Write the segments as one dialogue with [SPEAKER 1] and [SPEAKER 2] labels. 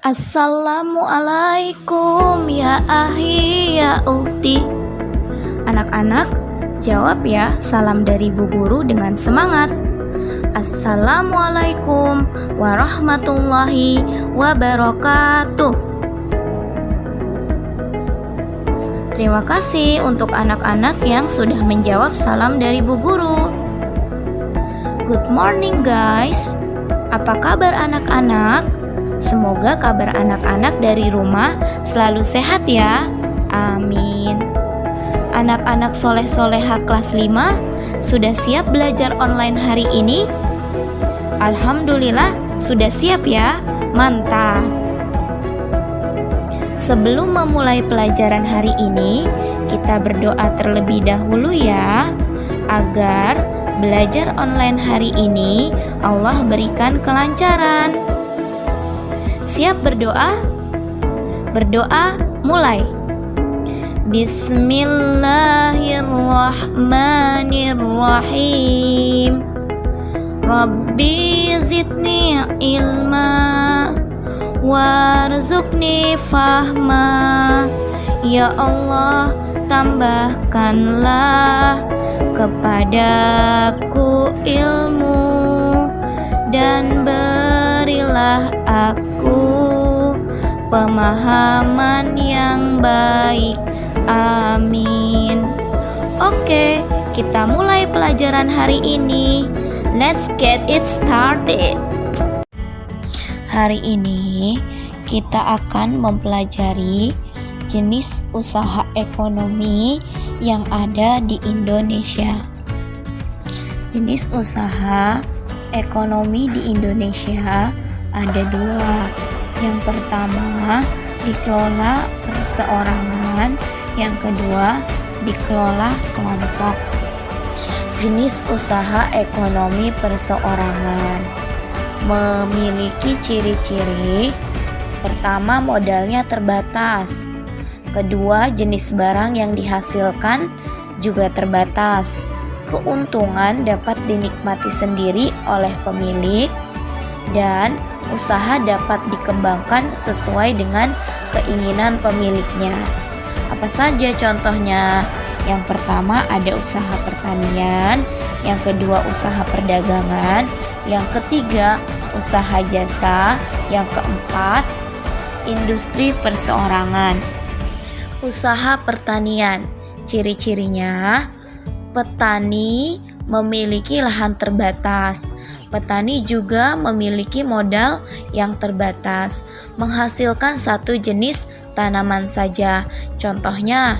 [SPEAKER 1] Assalamualaikum ya ahi ya uhti. Anak-anak, jawab ya salam dari Bu Guru dengan semangat. Assalamualaikum warahmatullahi wabarakatuh. Terima kasih untuk anak-anak yang sudah menjawab salam dari Bu Guru. Good morning guys. Apa kabar anak-anak? Semoga kabar anak-anak dari rumah selalu sehat ya. Amin. Anak-anak soleh-soleha kelas 5 sudah siap belajar online hari ini? Alhamdulillah sudah siap ya. Mantap. Sebelum memulai pelajaran hari ini, kita berdoa terlebih dahulu ya, agar belajar online hari ini Allah berikan kelancaran. Siap berdoa? Berdoa mulai. Bismillahirrahmanirrahim. Rabbi zidni ilma warzuqni fahma. Ya Allah, tambahkanlah kepadaku ilmu dan berilah aku pemahaman yang baik. Amin. Oke, kita mulai pelajaran hari ini. Let's get it started. Hari ini kita akan mempelajari jenis usaha ekonomi yang ada di Indonesia. Jenis usaha ekonomi di Indonesia ada dua. Yang pertama dikelola perseorangan, yang kedua dikelola kelompok. Jenis usaha ekonomi perseorangan memiliki ciri-ciri. Pertama, modalnya terbatas. Kedua, jenis barang yang dihasilkan juga terbatas. Keuntungan dapat dinikmati sendiri oleh pemilik, dan usaha dapat dikembangkan sesuai dengan keinginan pemiliknya. Apa saja contohnya? Yang pertama ada usaha pertanian, yang kedua usaha perdagangan, yang ketiga usaha jasa, yang keempat industri perseorangan. Usaha pertanian, ciri-cirinya: petani memiliki lahan terbatas. Petani juga memiliki modal yang terbatas, menghasilkan satu jenis tanaman saja. Contohnya,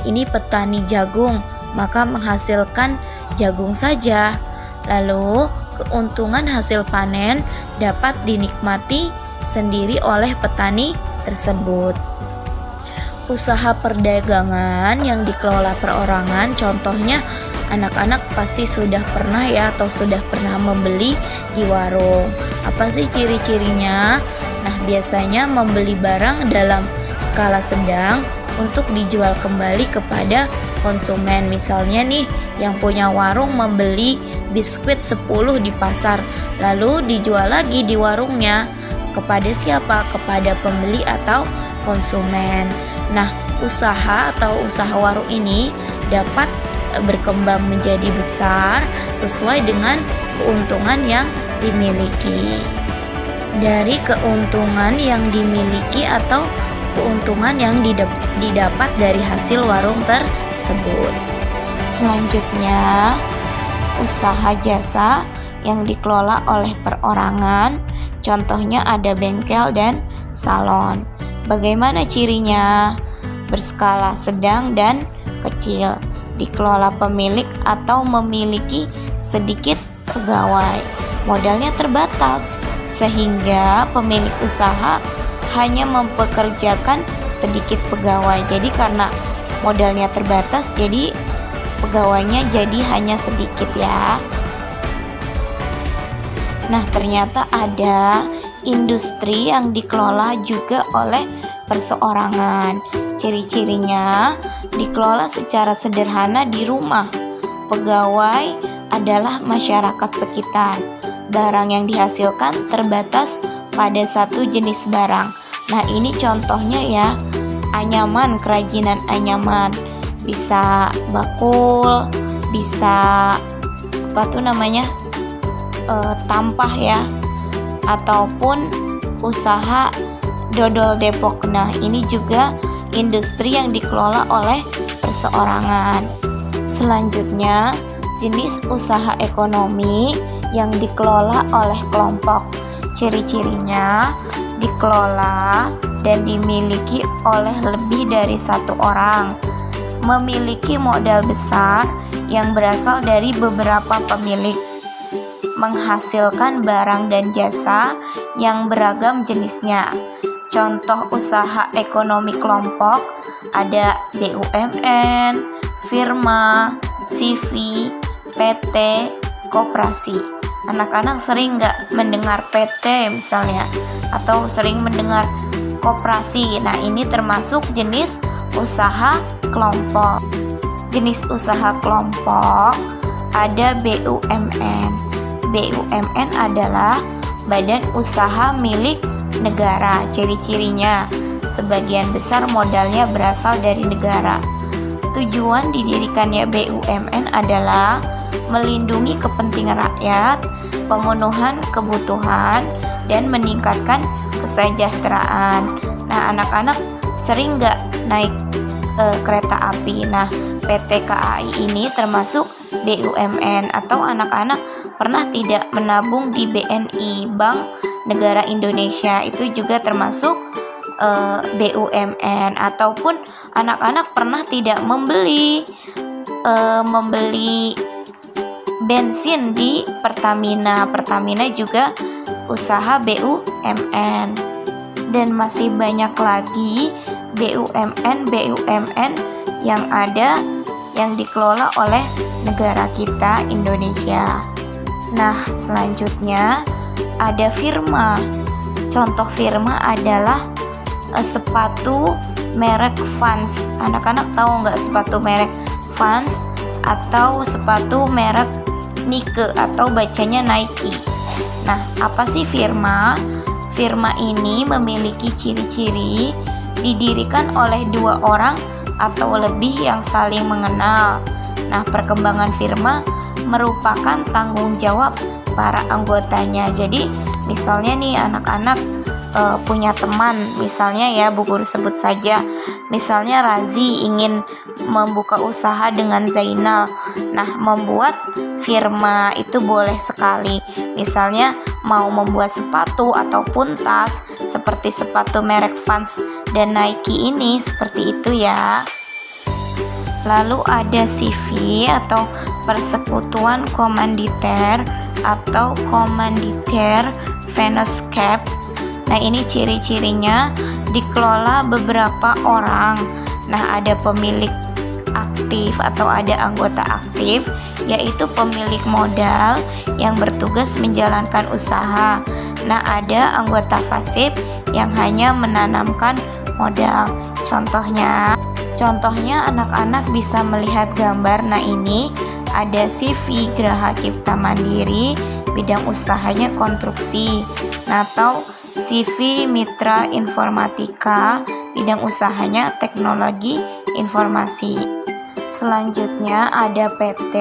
[SPEAKER 1] ini petani jagung, maka menghasilkan jagung saja. Lalu, keuntungan hasil panen dapat dinikmati sendiri oleh petani tersebut. Usaha perdagangan yang dikelola perorangan, contohnya anak-anak pasti sudah pernah ya atau sudah pernah membeli di warung. Apa sih ciri-cirinya? Biasanya membeli barang dalam skala sedang untuk dijual kembali kepada konsumen. Misalnya nih, yang punya warung membeli biskuit 10 di pasar, lalu dijual lagi di warungnya. Kepada siapa? Kepada pembeli atau konsumen. Usaha atau usaha warung ini dapat berkembang menjadi besar sesuai dengan keuntungan yang dimiliki. Dari keuntungan yang dimiliki atau keuntungan yang didapat dari hasil warung tersebut. Selanjutnya, usaha jasa yang dikelola oleh perorangan, contohnya ada bengkel dan salon. Bagaimana cirinya? Berskala sedang dan kecil, dikelola pemilik atau memiliki sedikit pegawai. Modalnya terbatas, sehingga pemilik usaha hanya mempekerjakan sedikit pegawai. Jadi karena modalnya terbatas, jadi pegawainya jadi hanya sedikit ya. Ternyata ada industri yang dikelola juga oleh perseorangan. Ciri-cirinya dikelola secara sederhana di rumah. Pegawai adalah masyarakat sekitar. Barang yang dihasilkan terbatas pada satu jenis barang. Nah, ini contohnya ya, anyaman, kerajinan anyaman. Bisa bakul, bisa tampah ya, ataupun usaha dodol Depok. Nah, ini juga industri yang dikelola oleh perseorangan. Selanjutnya, jenis usaha ekonomi yang dikelola oleh kelompok. Ciri-cirinya dikelola dan dimiliki oleh lebih dari satu orang, memiliki modal besar yang berasal dari beberapa pemilik, menghasilkan barang dan jasa yang beragam jenisnya. Contoh usaha ekonomi kelompok ada BUMN, firma, CV, PT, koperasi. Anak-anak sering nggak mendengar PT misalnya, atau sering mendengar koperasi. Nah, ini termasuk jenis usaha kelompok. Jenis usaha kelompok ada BUMN. BUMN adalah badan usaha milik negara. Ciri-cirinya, sebagian besar modalnya berasal dari negara. Tujuan didirikannya BUMN adalah melindungi kepentingan rakyat, pemenuhan kebutuhan, dan meningkatkan kesejahteraan. Nah, anak-anak sering nggak naik kereta api? Nah, PT KAI ini termasuk BUMN. Atau anak-anak pernah tidak menabung di BNI, Bank Negara Indonesia, itu juga termasuk BUMN. Ataupun anak-anak pernah tidak membeli bensin di Pertamina. Pertamina juga usaha BUMN. Dan masih banyak lagi BUMN yang ada yang dikelola oleh negara kita Indonesia. Nah, selanjutnya ada firma. Contoh firma adalah sepatu merek Vans. Anak-anak tahu nggak sepatu merek Vans atau sepatu merek Nike atau bacanya Nike? Nah, apa sih firma? Firma ini memiliki ciri-ciri didirikan oleh dua orang atau lebih yang saling mengenal. Nah, perkembangan firma merupakan tanggung jawab para anggotanya. Jadi, misalnya nih anak-anak punya teman, misalnya ya Bu Guru sebut saja, misalnya Razi ingin membuka usaha dengan Zainal. Nah, membuat firma itu boleh sekali. Misalnya mau membuat sepatu ataupun tas seperti sepatu merek Vans dan Nike ini, seperti itu ya. Lalu ada CV atau persekutuan komanditer atau komanditer Venoscape. Nah, ini ciri-cirinya dikelola beberapa orang. Nah, ada pemilik aktif atau ada anggota aktif, yaitu pemilik modal yang bertugas menjalankan usaha. Nah, ada anggota pasif yang hanya menanamkan modal. Contohnya anak-anak bisa melihat gambar. Nah, ini ada CV Geraha Cipta Mandiri, bidang usahanya konstruksi. Nah, atau CV Mitra Informatika, bidang usahanya teknologi informasi. Selanjutnya ada PT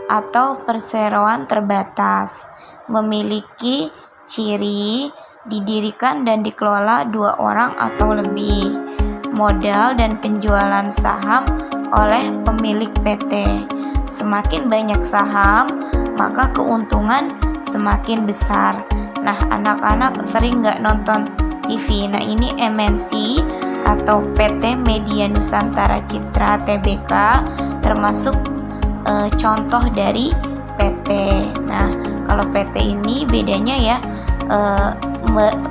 [SPEAKER 1] atau perseroan terbatas, memiliki ciri didirikan dan dikelola dua orang atau lebih. Modal dan penjualan saham oleh pemilik PT. Semakin banyak saham, maka keuntungan semakin besar. Nah, anak-anak sering nggak nonton TV? Nah, ini MNC atau PT Media Nusantara Citra Tbk termasuk contoh dari PT. Nah, kalau PT ini bedanya ya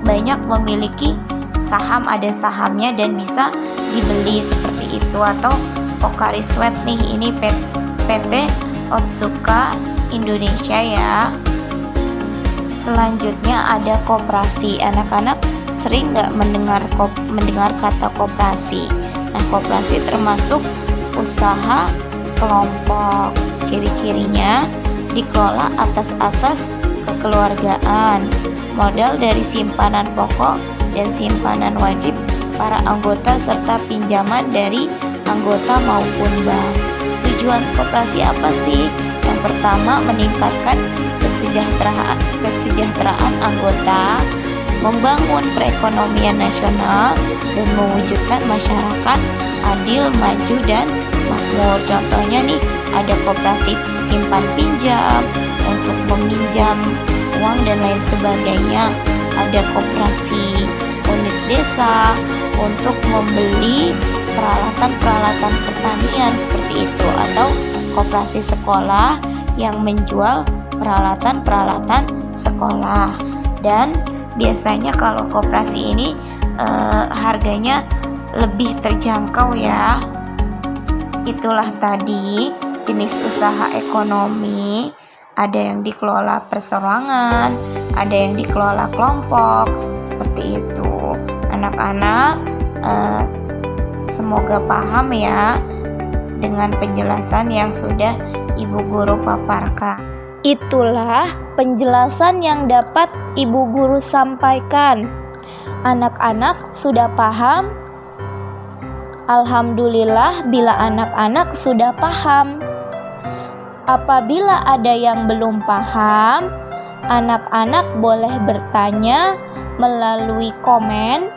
[SPEAKER 1] banyak memiliki saham, ada sahamnya dan bisa dibeli seperti itu. Atau Pocari Sweat nih, ini PT Otsuka Indonesia ya. Selanjutnya ada koperasi. Anak-anak sering nggak mendengar kata koperasi? Nah, koperasi termasuk usaha kelompok. Ciri-cirinya dikelola atas asas kekeluargaan. Modal dari simpanan pokok dan simpanan wajib para anggota serta pinjaman dari anggota maupun bank. Tujuan koperasi apa sih? Yang pertama, meningkatkan kesejahteraan anggota, membangun perekonomian nasional, dan mewujudkan masyarakat adil, maju, dan makmur. Contohnya nih, ada koperasi simpan pinjam untuk meminjam uang dan lain sebagainya. Ada koperasi unit desa untuk membeli peralatan-peralatan pertanian seperti itu, atau koperasi sekolah yang menjual peralatan-peralatan sekolah. Dan biasanya kalau koperasi ini harganya lebih terjangkau ya. Itulah tadi jenis usaha ekonomi. Ada yang dikelola perseorangan, ada yang dikelola kelompok, seperti itu. Anak-anak semoga paham ya dengan penjelasan yang sudah Ibu Guru paparkan. Itulah penjelasan yang dapat Ibu Guru sampaikan. Anak-anak sudah paham? Alhamdulillah bila anak-anak sudah paham. Apabila ada yang belum paham, anak-anak boleh bertanya melalui komen,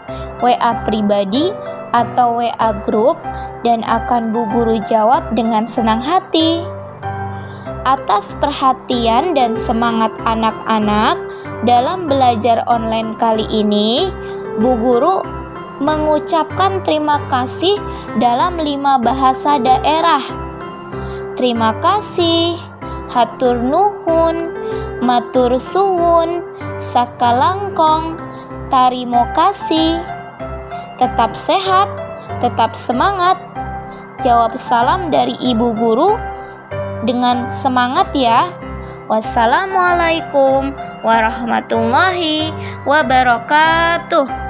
[SPEAKER 1] WA pribadi, atau WA grup, dan akan Bu Guru jawab dengan senang hati. Atas perhatian dan semangat anak-anak dalam belajar online kali ini, Bu Guru mengucapkan terima kasih dalam 5 bahasa daerah. Terima kasih, hatur nuhun, matur suwun, sakalangkong, tarimo kasih. Tetap sehat, tetap semangat. Jawab salam dari Ibu Guru dengan semangat ya. Wassalamualaikum warahmatullahi wabarakatuh.